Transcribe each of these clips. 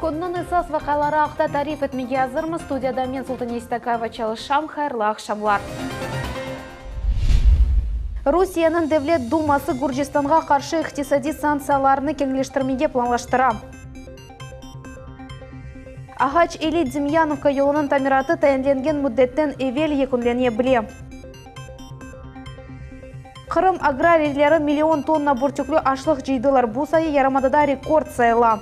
Конның ысас вақалары ақта тариф етмеге азырмы. Студияда мен Султан Естакаева чалышам, хайырлы ақшамлар. Русияның Девлет Думасы Гуржистанға қаршы иқтисади санкцияларны кеңештірмеге планлаштыра. Ағач Эли Демьяновка yolunun тәмираты тәйінленген мүддеттен евел екінлене біле. Қырым аграрийлері миллион тонна бүртіклі ашлық жейділер. Бұл сайы Ярамадада рекорд сайыла.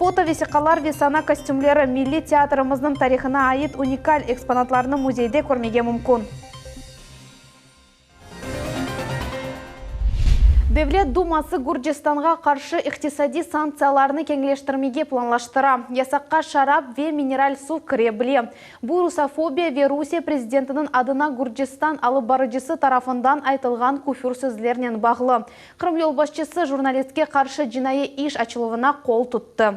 Фото-весиқалар весана костюмлері милли театрымыздың тарихына айыт уникаль экспонатларны музейде көрмеге мүмкін. Девлет Думасы Гуржистанға қаршы иқтисади санкцияларны кеңештірмеге планлаштыра. Ясаққа шарап ве минераль су кіре біле. Бұл русофобия ве Русия президентінің адына Гуржистан алып барыжысы тарафындан айтылған куфюр сөзлерінен бағылы. Қырым елбасшысы журналистке қаршы жинайы иш ачылуына қол тұтты.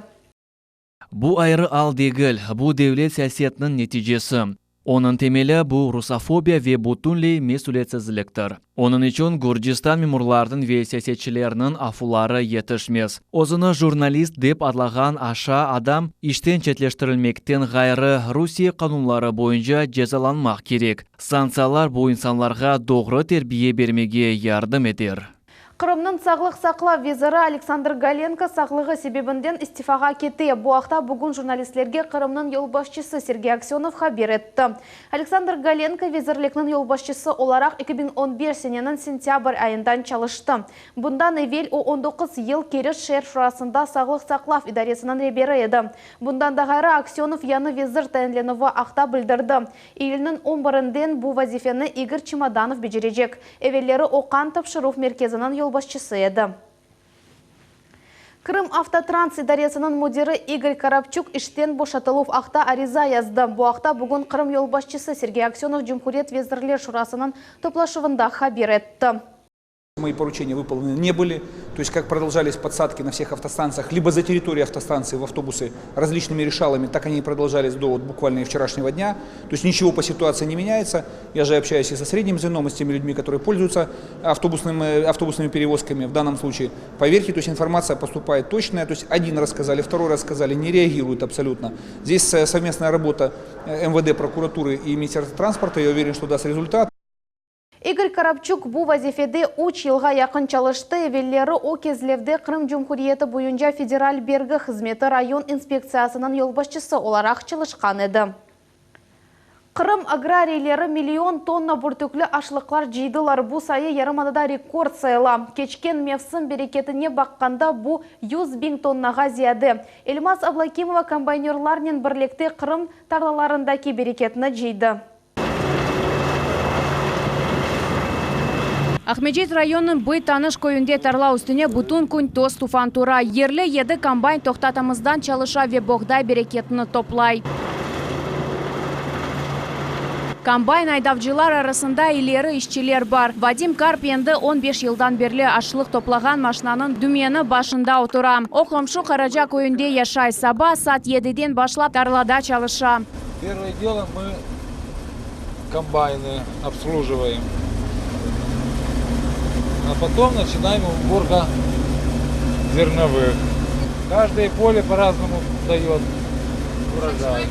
Бұл айры ал дегіл, бұл девлет сәсетінің нетижесі. Оның темелі бұл русофобия ве бұтынлей месулетсізліктір. Оның үшін Гуржистан мемурлардың ве сәсетшілерінің афулары етішмес. Озыны журналист деп адлаған аша адам іштен четлештірілмектен ғайры Русия қанунлары бойынша жазаланмақ керек. Санкциялар бұл инсанларға doğru тербие бермеге ярдым етер. Қырымның сағлық сақлау визирі Александр Галенко сақлығы себебінден истифаға кетті. Бұақта бүгін журналистлерге Қырымның елбасшысы Сергей Аксенов хабер етті. Александр Галенко визирлікнің елбасшысы оларақ 2015 сененің сентябрь айындан чалышты. Бұндан евел о 19 ел керіш шер шурасында сағлық сақлау идаресінің ребері еді. Бұндан дағайры Аксенов яны визир тәйінленуі ақта білдірді. Иілінің 11-ден бұл вазифені Игорь Чемоданов бежережек. Евелері оқан тапшырух мерkezінің елбасшысы еді. Крым автотранс идаресінің мудирі Игорь Карапчук іштен бошатылув ақта ариза язды. Бұл ақта бүгін Крым елбасшысы Сергей Аксенов Жумхурет вездірлер шурасының топлашывында хабер етті. Мои поручения выполнены не были, то есть как продолжались подсадки на всех автостанциях, либо за территорией автостанции в автобусы различными решалами, так они и продолжались до буквально вчерашнего дня. То есть ничего по ситуации не меняется. Я же общаюсь и со средним звеном, и с теми людьми, которые пользуются автобусными перевозками в данном случае. Поверьте, то есть информация поступает точная, то есть один раз сказали, второй раз сказали, не реагируют абсолютно. Здесь совместная работа МВД, прокуратуры и Министерства транспорта, я уверен, что даст результат. Игорь Карапчук бұл вазифеде 3 жылға яқын чалышты. Евеллері о кезлевде Крым Жумхуриеті бойынша федераль бергі қызметі район инспекциясының елбасшысы оларақ чалышқан еді. Крым аграрийлері миллион тонна бүртіклі ашлықлар жейділар. Бұл сайы Ярамадада рекорд сайыла. Кечкен мевсім берекетіне баққанда бұл 100 000 тоннаға зияды. Эльмас Аблакимова комбайнерлармен бірлікте Крым тарлаларындаки берекетіні жейді. Ахмеджет районының бұй таныш көйінде тарла үстіне бұтын күн тоз туфан тура. Ерлі еді комбайн тоқтатамыздан чалыша ве боғдай берекетіні топлай. Комбайн айдавчылар арасында илері ішчілер бар. Вадим Карп енді 15 жылдан берлі ашлық топлаған машинаның дүмені башында отыра. Оқымшы Қаража көйінде яшай саба сат 7-ден башлап тарлада чалыша. Первое дело мы комбайны обслуживаем. А потом начинаем уборка зерновых. Каждое поле по-разному дает урожай.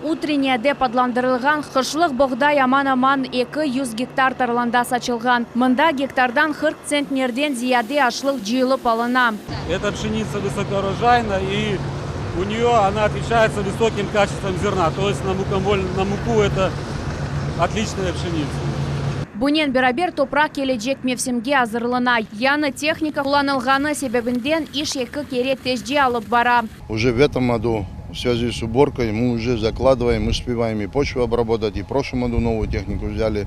Утренняя деподландырылған қышлық боғдай аман-аман 200 гектар тарланда сачылған. Мында гектардан 40 центнерден зияде ашлық жиылып алына. Эта пшеница высокоурожайна и у нее она отличается высоким качеством зерна. То есть на муку это отличная пшеница. Бұнен берабер топрақ келечек мевсімге азырлына. Яны техника kullanılғаны себебінден иш екі кере тежде алып бара. Уже в этом году в связи с уборкой мы уже закладываем, успеваем и почву обработать, и в прошлом году новую технику взяли.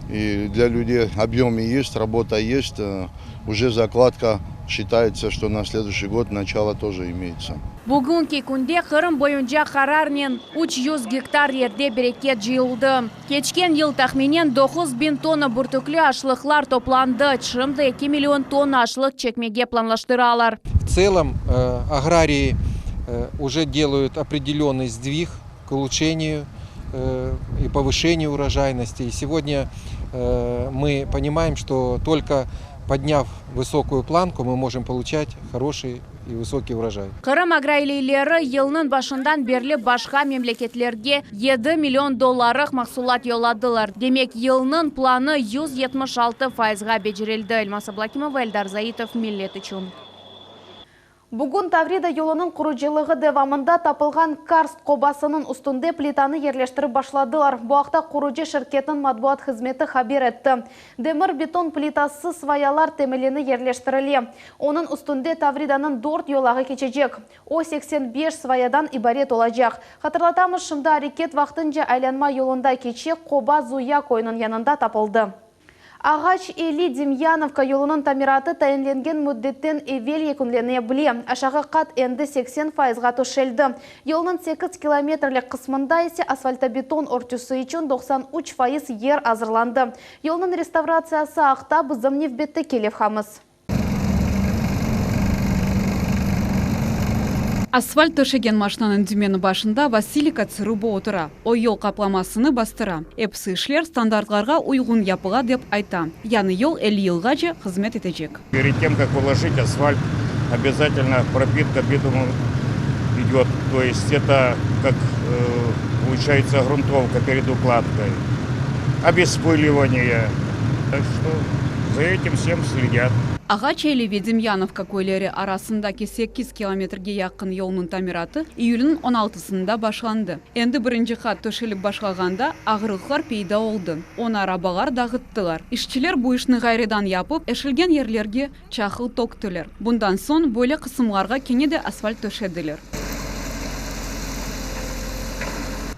И для людей объемы есть, работа есть, уже закладка считается, что на следующий год начало тоже имеется. Бүгінгі күнде Қырым бойынша қарармен 300 гектар ерде берекет жиылды. Кечкен ел тахменен 9 000 тонна бүртіклі ашлықлар топланды. Шымды 2 миллион тонна ашлық чекмеге планлаштыралар. В целом аграрии уже делают определенный сдвиг к улучшению и повышению урожайности. И сегодня мы понимаем, что только подняв высокую планку, мы можем получать хороший и высокий урожай. Кырым аграйлейлері елнын башындан берлі башқа мемлекетлерге 7 миллион долларық мақсулат yoladылар. Демек, елнын планы 176%-ға бежірелді. Эльмас Аблакимова, Эльдар Заитов, Миллет үшін. Бүгін Таврида yolunun құружилығы девамында тапылған карст қобасының үстінде плитаны ерлештіріп башладылар. Бұақта құружи шіркетін матбуат қызметі хабер етті. Демір бетон плитасы сваялар темелені ерлештірілі. Оның үстінде Тавриданың 4 yolағы кечежек. О 85 сваядан ибарет олажақ. Қатырлатамыз, шымда әрекет вақтынша айланма yolunda кече қоба Зуя койының янында тапылды. Ағач Эли Демьяновка yolunun тамираты тайынленген мүддеттен евел екінлене біле. Ашағы қат әнді 80%-ға төшелді. Yolunun 8 километрлік қысмында есе асфальтобетон ортюсы үшін 93% ер азырланды. Yolunun реставрациясы ақта бұзым невбетті келев хамыз. Асфальт төшеген машинаның дүмені башында Василий Кацырубо отыра. Ой yol қапламасыны бастыра. Эпсі ішлер стандартларға уйғын япыға деп айта. Яны yol 50 жылға же қызмет етежек. Перед тем, как уложить асфальт, обязательно пропитка битумом идет. То есть это как получается грунтовка перед укладкой. Обеспыливание. Так что за этим всем следят. Ағач Элеви Демьяновка көйлері арасында 8 километрге яқын yolunun тамираты июльнің 16-сында башланды. Енді бірінші қат төшеліп башлаганда ағырықлар пейда олды. Оны арабалар дағыттылар. Ішчілер бұл ішні ғайредан япып, әшілген ерлерге чақыл тоқтылар. Бұндан сон бөлі қысымларға кенеде асфальт төшеділер.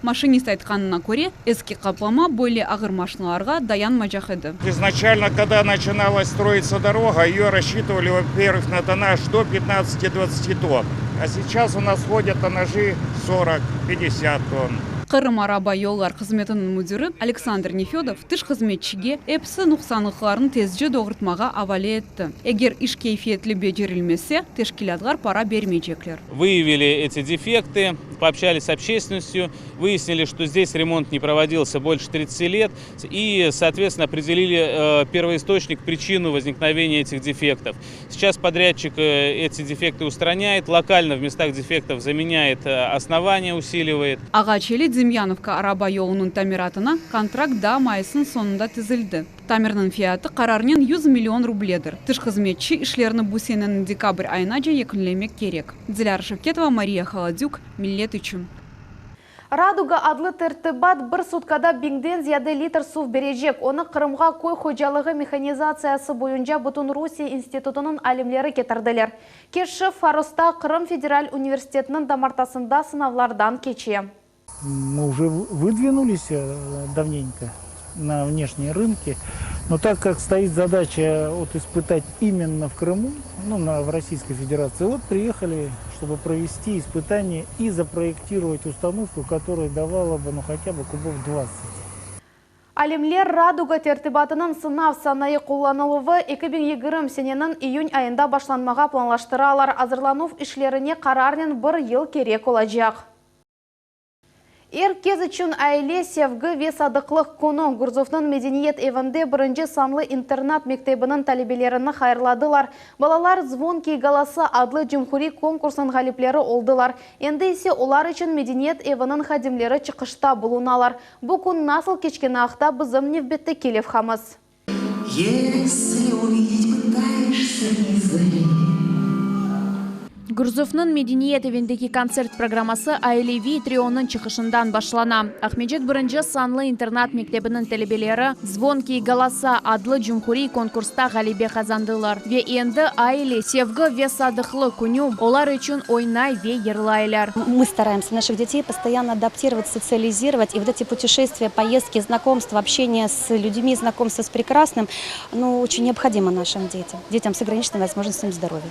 Машинист айтқанына көре, эски қаплама более ағыр машиналарға даянмай-жақ еді. Изначально, когда начиналась строиться дорога, ее рассчитывали, во-первых, на тоннаж до 15-20 тонн. А сейчас у нас ходят тоннажи 40-50 тонн. Қырым араба yollar қызметінің мүдірі Александр Нефедов тыш қызметшіге әпсі нұқсанықларын тезже доғыртмаға авале етті. Егер іш кейфиетлі бежерілмесе, тешкилятлар пара бермейджеклер. Выявили эти дефекты, пообщались с общественностью, выяснили, что здесь ремонт не проводился больше 30 лет и, соответственно, определили первоисточник, причину возникновения этих дефектов. Сейчас подрядчик эти дефекты устраняет, локально в местах дефектов заменяет основания, усиливает. Ағач Эли Демьяновка араба yolunun тамиратына контракт да майысын сонында тізілді. Тамирның фиаты қарарнен 100 миллион рубледір. Тыш қызметші ішлеріні бұл сенінің декабрь айына же екінлемек керек. Диляра Шевкетова, Мария Халадюк, Миллет үшін. Радуга адлы тіртібат бір суткада биңден зияды литр сув бережек. Оны Қырымға кой хожалығы механизациясы бойынша Бұтын Русия институтының алимлері кетірділер. Кеші Фаруста Қырым Федераль университетінің дамартасында сынавлардан кече. Мы уже выдвинулись давненько на внешние рынки, но так как стоит задача испытать именно в Крыму, в Российской Федерации, приехали, чтобы провести испытание и запроектировать установку, которая давала бы хотя бы кубов 20. Алимлер Радуга тертибатының сынав санайы қолланылығы 2020 сененің июнь айында башланмаға планлаштыралар. Азырланув ішлеріне қарарнен бір ел керек олажақ. Кез үшін айле севгі вес адықлық күні Гурзовның Медениет евінде бірінші санлы интернат мектебінің талебелеріні хайырладылар. Балалар звонки галасы адлы жүмхури конкурсын ғалиплері олдылар. Енді есе олар үшін Медениет евінің хадимлері чықышта бұлуналар. Бұл күн насыл кечкен ақта бұзым невбетті келев хамыз. Если увидеть пытаешься не зри. Гурзовның Медениет евіндегі концерт программасы Айлеви трионның чықышындан башлана. Ахмеджет бірінші санлы интернат мектебінің телебелері звонки галаса адлы жүмхури конкурста ғалибе қазандылар. Ве енді Айле севгі ве садықлы күню олар үшін ойнай ве ерлайлар. Мы стараемся наших детей постоянно адаптировать, социализировать. И вот эти путешествия, поездки, знакомства, общение с людьми, знакомство с прекрасным, очень необходимо нашим детям с ограниченными возможностями здоровья.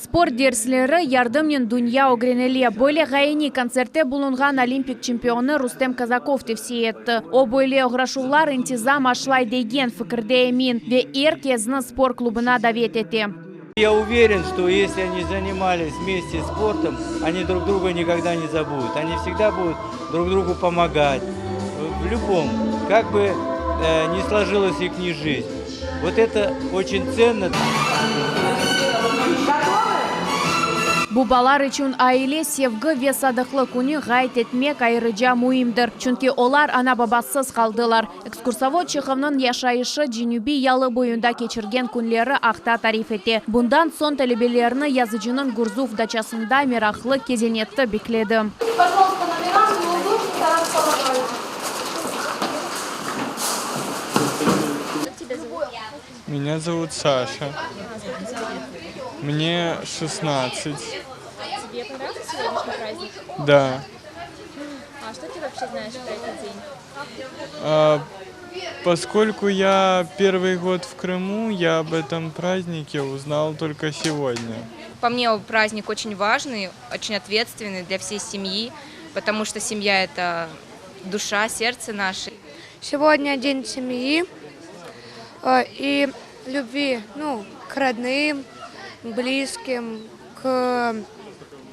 Спорт дерслері ярдымнен дүния огренеле. Бойле ғайыни концертте бұлынған олимпик чемпионы Рустем Казаков тевсе етті. О бойле оғрашулар интизам ашлай деген фікірде емин. Ве кезіні спорт клубына давет еті. Я уверен, что если они занимались вместе спортом, они друг друга никогда не забудут. Они всегда будут друг другу помогать. В любом, как бы ни сложилась их жизнь. Вот это очень ценно. Бу балар үчүн аиле севги ве садыклы күнү гайт этмек айрыжа муимдир. Чүнки олар ана бабасыз калдылар. Экскурсовод Чеховнун яшайышы Женюби ялы боюнда кечирген күнлери акта тариф эти. Bundan сон талебелерини язычынын Гурзуф дачасында мерахлы кезенетти бекледи. Пожалуйста, номера неудобно, таран полагаю. Меня зовут Саша. Мне 16. Тебе понравился сегодняшний праздник? Да. А что ты вообще знаешь про этот день? Поскольку я первый год в Крыму, я об этом празднике узнал только сегодня. По мне праздник очень важный, очень ответственный для всей семьи, потому что семья – это душа, сердце наше. Сегодня день семьи и любви, к родным, близким, к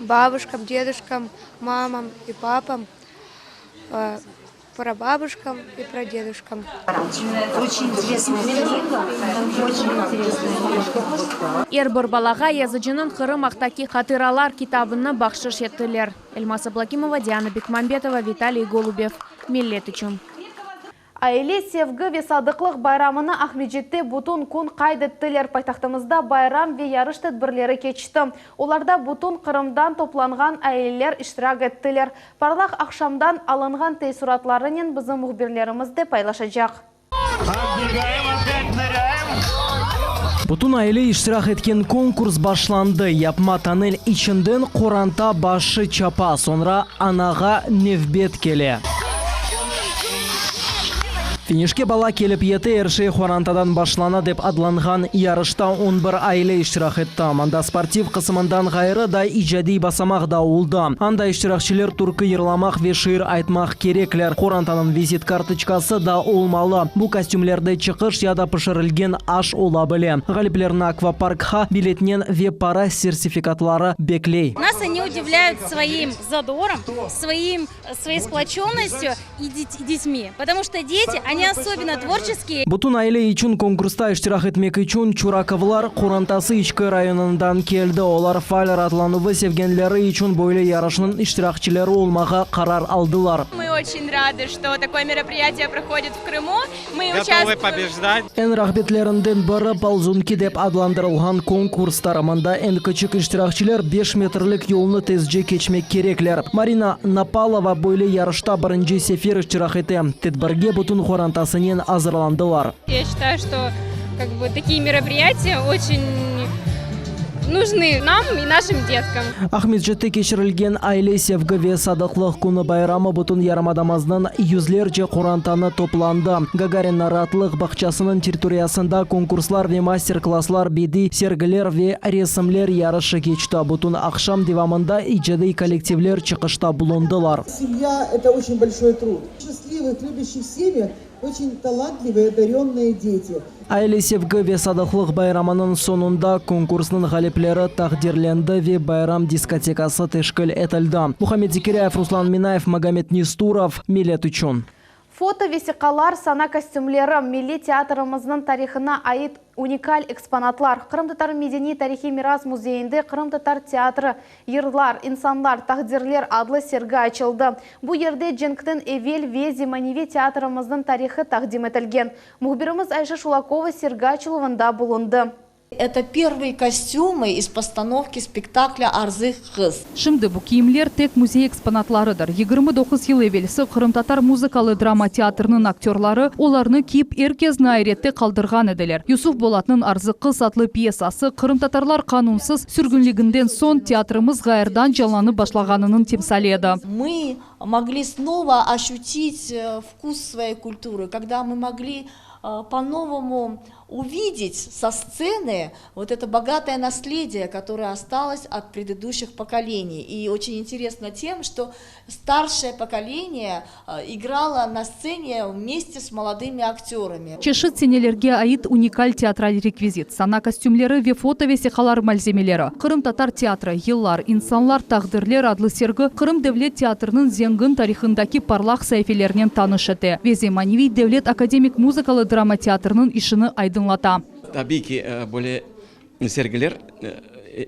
бабушкам, дедушкам, мамам и папам, прабабушкам и прадедушкам. Очень интересная книга, очень интересная. Эрбір балаға язычынын Кырым ақтаки хатыралар китабыны бақшыш еттілер. Эльмаса Блакимова, Диана Бекмамбетова, Виталий Голубев. Миллет үчүн. Аиле севгі ве садықлық байрамыны Ахмеджетте бутун күн қайдеттілер. Пайтақтымызда байрам ве ярыш тәдбірлері кечті. Оларда бутун Қырымдан топланған аилелер иштирак еттілер. Парлах ақшамдан алынған тейсуратларынен біздің мұхбирлерімізді пайлашacak. Бутун аиле иштирак эткен конкурс башланды. Япма тоннель ичинден Коранта башы чапа, sonra анага невбет келе. Финишке бала келіп еті әрші Хорантадан башлана деп адланған ярышта 11 аиле иштирак етті. Анда спортив қысымындан ғайры да ижади басамақ да олды. Анда иштиракчылар туркы ерламақ ве шиыр айтмақ кереклер. Хорантаның визит карточкасы да олмалы. Бу костюмлерді чықыш яда пышырылген аш ола біле. Ғалиплерна аквапаркха билетнен ве пара сертификатлары беклей. Нас они удивляют своим задором, своей сплоченностью и детьми. Потому что дети, они особенно творческие. Бутун аиле үчүн конкурста иштирак этмек үчүн Чуракавлар Курантасы ички районундан келди. Олар файлар атлануы севгенлери үчүн бойле ярышынын иштиракчылары олмага карар алдылар. Мы очень рады, что такое мероприятие проходит в Крыму. Мы готовы побеждать. Эн рахбетлеринден бiri Балзунки деп адландырылган конкурстар. Мында эн кычык иштиракчылар 5 метрлик жолуну тезже кечмек кереклер. Марина Напалова бойле ярышта биринчи сефер иштирак эте. Тедбирге бутун Хорантасынен азырландылар. Я считаю, что такие мероприятия очень нужны нам и нашим деткам. Ахмеджетте кечирилген аиле севги ве садыклык күнү байрамы бутун ярамадамыздын yüzlerce Хорантаны топланды. Гагарин наратлык бакчасынын территориясында конкурслар ве мастер-класслар биди, сергилер ве ресимлер ярышы кечти. Бутун акшам дивамында ижадый коллективлер чыгышта булундылар. Семья – это очень большой труд. Счастливых, любящих семьях очень талантливые, одаренные дети. Аиле севги ве садыклык байрамынын сонунда конкурстун галиплери тагдирленди ве байрам дискотекасы тешкил этилди. Мухаммед Зикиряев, Руслан Минаев, Магомед Нестуров, Милет үчүн. Фото весикалар, сана костюмлері, милли театрымыздың тарихына айт уникаль экспонатлар. Қырым татар медени тарихи мирас музейінде Қырым татар театры, йырлар, инсанлар, тақдирлер адлы сергі ачылды. Бұл ерде Дженктен Эвел вези маневи театрымыздың тарихы тақдим етілген. Мұхбиріміз Айша Шулакова сергі ачылывында болынды. Это первые костюмы из постановки спектакля «Арзых кыз». Шымды бу кийимлер тек музей экспонатларыдыр. 29 ел эвелisi Кырым татар музыкалы драма театрынын актерлары оларны кийип эркезни айретте калдырган эдилер. Юсуф Болатнын «Арзых кыз» атлы пьесасы Кырым татарлар канунсыз сүргүнлүгүндөн соң театрымыз гайырдан жаланып башлаганынын темсали эди. Мы могли снова ощутить вкус своей культуры, когда мы могли по-новому увидеть со сцены вот это богатое наследие, которое осталось от предыдущих поколений. И очень интересно тем, что старшее поколение играло на сцене вместе с молодыми актерами. Чешит сенелерге айт уникаль театраль реквизит. Сана костюмлері ве фото весихалар мальземелері. Кырым татар театры, йыллар, инсанлар, тагдырлер адлы сергі Кырым Девлет театрының зенгін тарихындаки парлах сайфелерінен таныш эте. Везе маневи Девлет академик музыкалы драма театрының ишыны айды айдынлата. Tabii ki böyle sergiler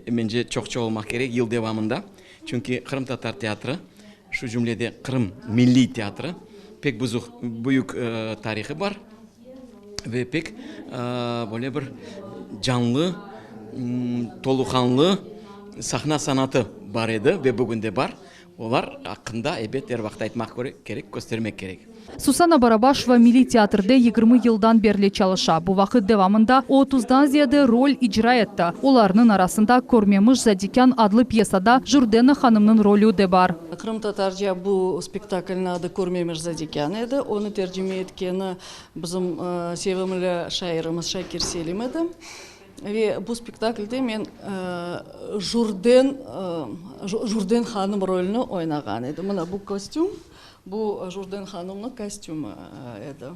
bence çok olmak gerek yıl devamında. Çünkü Kırım Tatar Tiyatrı, şu cümlede Kırım Milli Tiyatrı pek büyük tarihi var ve pek böyle bir canlı, tolukanlı sahne sanatı var idi ve bugün de var. Olar hakkında elbette her vakit aytmak gerek, göstermek gerek. Сусана Барабашева Milli Teatr'da 20 yıldan beri çalışa. Bu vakit devamında 30'dan ziyade rol icra etti. Onların arasında Көрмеміш Задикян adlı piyasada Jurdena Hanım'ın rolü de var. Kırım Tatarca bu spektaklın adı Көрмеміш Задикян idi. Onu tercüme etkeni bizim sevimli şairimiz Şakir Selim idi. Ve bu spektaklde men Jurden Hanım rolünü oynagan edim. Mana bu kostüm, bu Jurden Hanım'ın kostümü idi.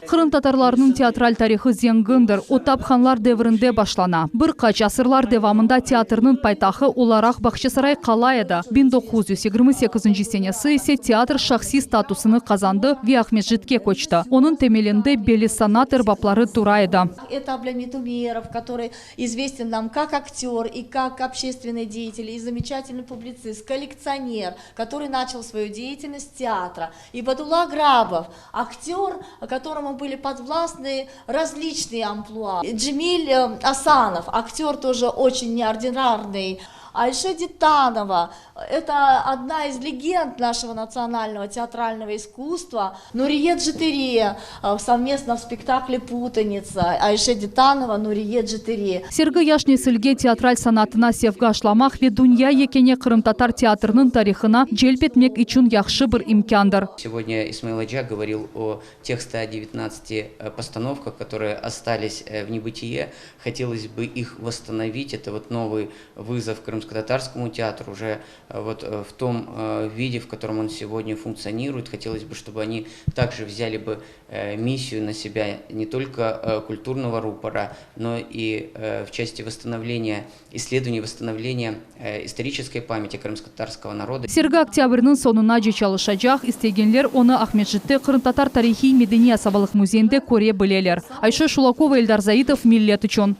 Kırım Tatarlarının teatral tarihi zengındır. O tapxanlar devrinde başlana. Bir kaç asırlar devamında teatrının paytaxı olarak Bahçesaray Kalaya'da 1928 senesi ise teatr şahsi statusunu kazandı ve Ahmetjit'e koçtu. Onun temelinde belli sanat erbapları duraydı. Это Абламит Умеров, который известен нам как актер и как общественный деятель, и замечательный публицист, коллекционер, который начал свою деятельность с театра. И Батулла Грабов, актер, которому были подвластны различные амплуа. Джемиль Асанов, актер тоже очень неординарный. Айша Дитанова, это одна из легенд нашего национального театрального искусства. Нуриет Джитере, совместно в спектакле «Путаница». Айша Дитанова, Нуриет Джитере. Sergi yaş nesilge teatral sanatına sevgaşlamak ve dünya yekene Kırım Tatar teatrının tarihine celp etmek için yaxşı bir imkandır. Сегодня Исмаил Аджа говорил о тех 119 постановках, которые остались в небытие. Хотелось бы их восстановить. Это вот новый вызов крымско-татарскому театру уже вот в том виде, в котором он сегодня функционирует. Хотелось бы, чтобы они также взяли бы миссию на себя не только культурного рупора, но и в части восстановления, исследования, восстановления исторической памяти крымско-татарского народа. Sergi oktyabrın sonuna çalışacak. İsteyenler onu Ahmetjit'te Kırım Tatar Tarihi Medeni Asabalık Muzeyinde görebilirler. Ayşe Şulakova, Eldar Zaitov, Millet üçün.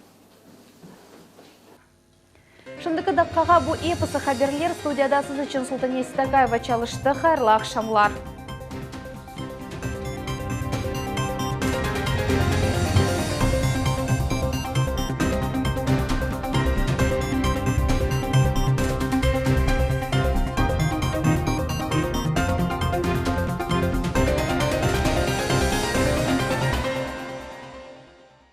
Шындықы даққаға бұл эпосы хаберлер студияда сіз үшін Султания Ситагаева çalıştı. Хайырлы ақшамлар.